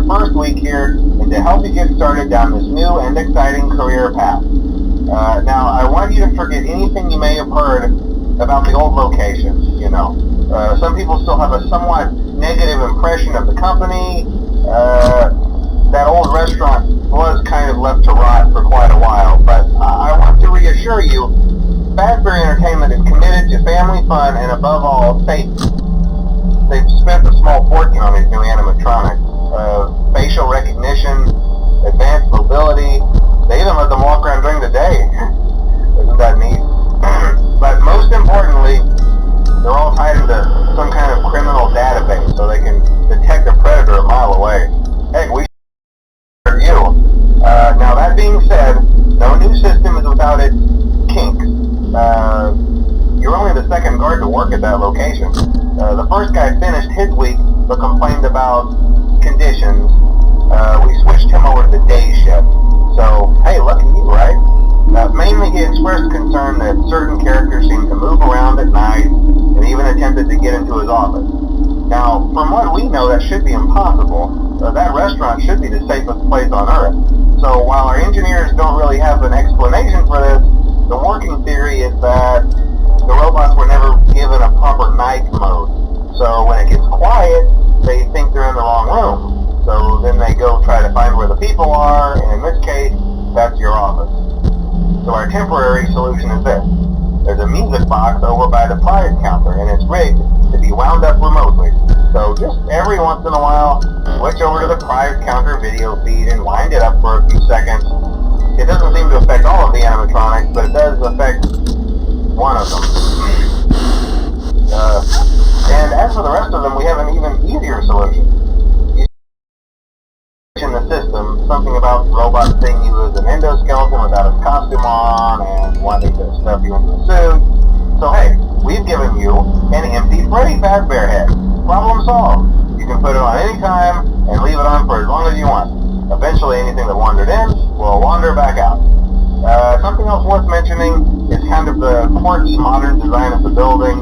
first week here and to help you get started down this new and exciting career path. Now, I want you to forget anything you may have heard about the old locations, you know. Some people still have a somewhat negative impression of the company. That old restaurant was kind of left to rot for quite a while, but I want to reassure you, Fazbear Entertainment is committed to family fun and above all, safety. They've spent a small fortune on these new animatronics. Facial recognition, advanced mobility, they even let them walk around during the day. Isn't that neat? But most importantly, they're all tied into some kind of criminal database so they can detect a predator a mile away. Heck, we should you. Now that being said, no new system is without its kinks. You're only the second guard to work at that location. The first guy finished his week but complained about conditions. We switched him over to the day shift. So, hey, lucky you, right? Mainly he expressed concern that certain characters seemed to move around at night and even attempted to get into his office. Now, from what we know, that should be impossible. That restaurant should be the safest place on Earth. So while our engineers don't really have an explanation for this, the working theory is that the robots were never given a proper night mode. So when it gets quiet, they think they're in the wrong room. So then they go try to find where the people are, and in this case, that's your office. So our temporary solution is this. There's a music box over by the prize counter, and it's rigged to be wound up remotely. So just every once in a while, switch over to the prize counter video feed and wind it up for a few seconds. It doesn't seem to affect all of the animatronics, but it does affect one of them. And as for the rest of them, we have an even easier solution. In the system, something about robots seeing you as an endoskeleton without his costume on and wanting to stuff you into a suit. So hey, we've given you an empty Freddy Fazbear head. Problem solved. You can put it on any time and leave it on for as long as you want. Eventually anything that wandered in will wander back out. Something else worth mentioning is kind of the quartz modern design of the building.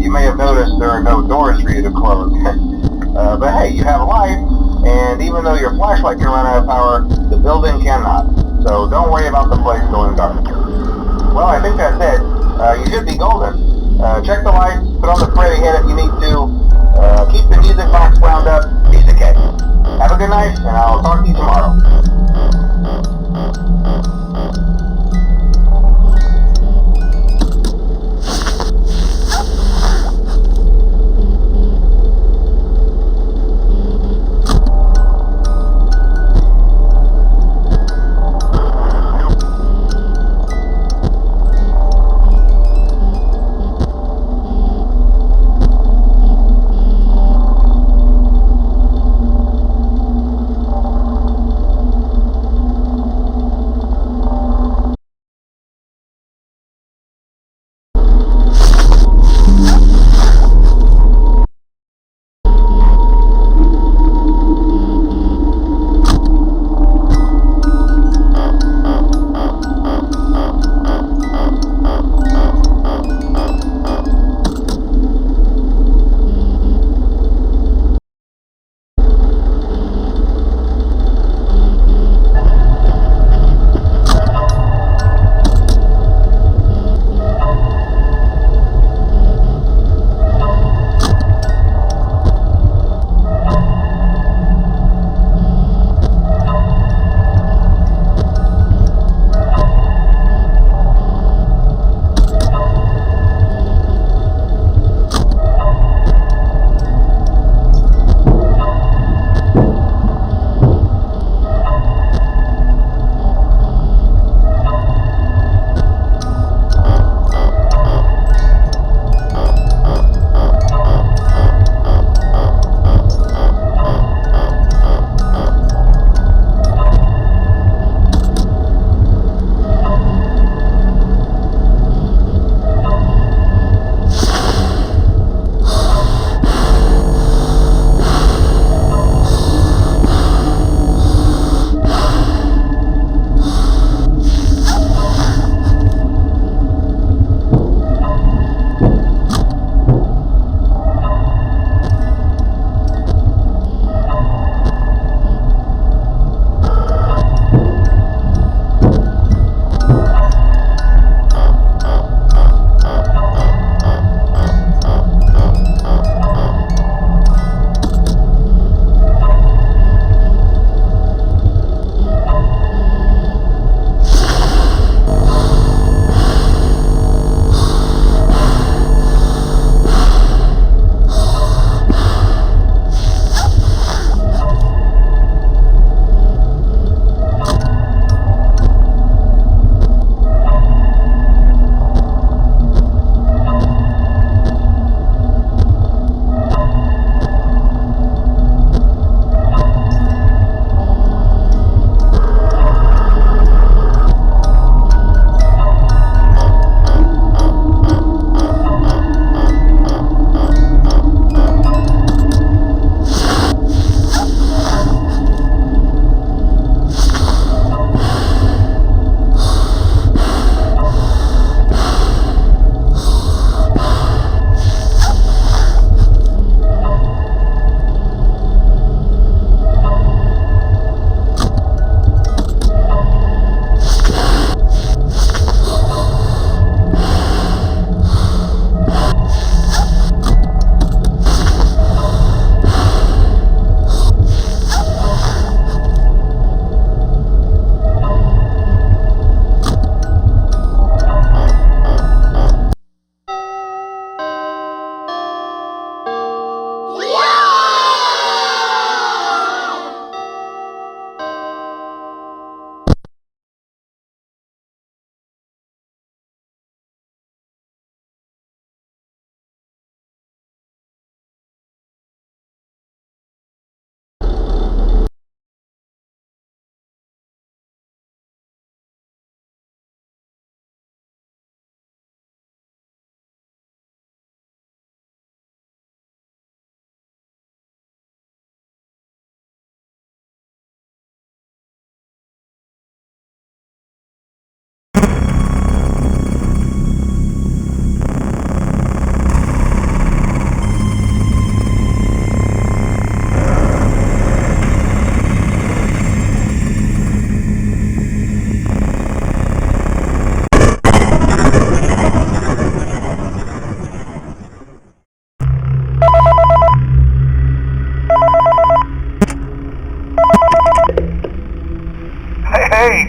You may have noticed there are no doors for you to close. But hey, you have a light. And even though your flashlight can run out of power, the building cannot. So don't worry about the place going dark. Well, I think that's it. You should be golden. Check the lights, put on the Freddy head if you need to. Keep the music box wound up. Piece of cake. Have a good night, and I'll talk to you tomorrow.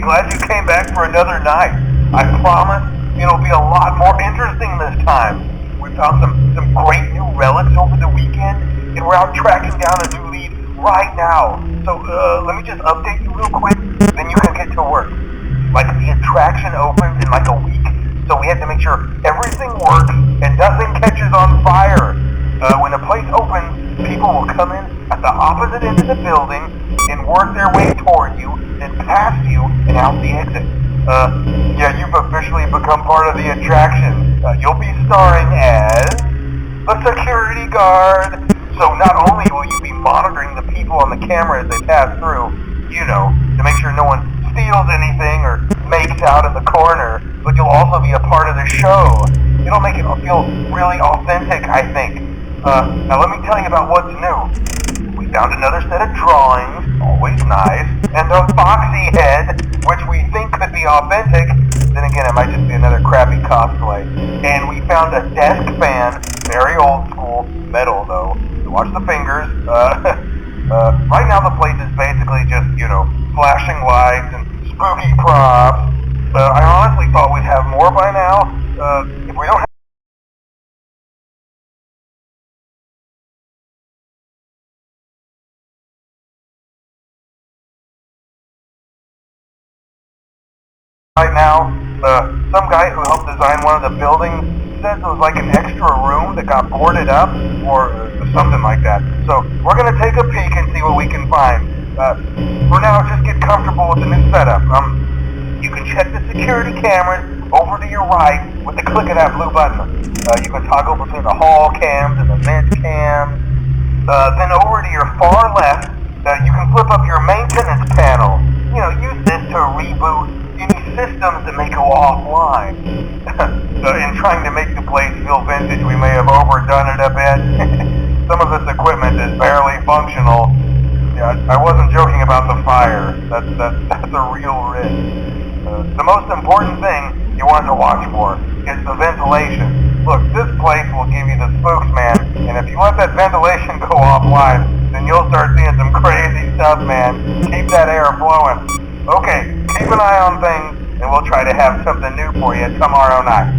glad you came back for another night. I promise it'll be a lot more interesting this time. We found some great new relics over the weekend, and we're out tracking down a new lead right now. So let me just update you real quick, then you can get to work. Like, the attraction opens in like a week, so we have to make sure everything works and nothing catches on fire. When the place opens, people will come in at the opposite end of the building and work their way toward you, then past you and out the exit. Yeah, you've officially become part of the attraction. You'll be starring as the security guard. So not only will you be monitoring the people on the camera as they pass through, you know, to make sure no one steals anything or makes out in the corner, but you'll also be a part of the show. It'll make it feel really authentic, I think. Now let me tell you about what's new. We found another set of drawings, always nice, and a foxy head, which we think could be authentic. Then again, it might just be another crappy cosplay. And we found a desk fan, very old school, metal though. So watch the fingers. Right now the place is basically just, you know, flashing lights and spooky props. I honestly thought we'd have more by now. If we don't have right now, some guy who helped design one of the buildings says it was like an extra room that got boarded up, or something like that. So we're going to take a peek and see what we can find. For now, just get comfortable with the new setup. You can check the security cameras over to your right with the click of that blue button. You can toggle between the hall cams and the vent cams. Then over to your far left, you can flip up your maintenance panel. You know, use this to reboot any systems that may go offline. In trying to make the place feel vintage, we may have overdone it a bit. Some of this equipment is barely functional. Yeah, I wasn't joking about the fire. That's a real risk. The most important thing you want to watch for is the ventilation. Look, this place will give you the spooks, man, and if you let that ventilation go offline, then you'll start seeing some crazy stuff, man. Keep that air flowing. Okay, keep an eye on things, and we'll try to have something new for you tomorrow night.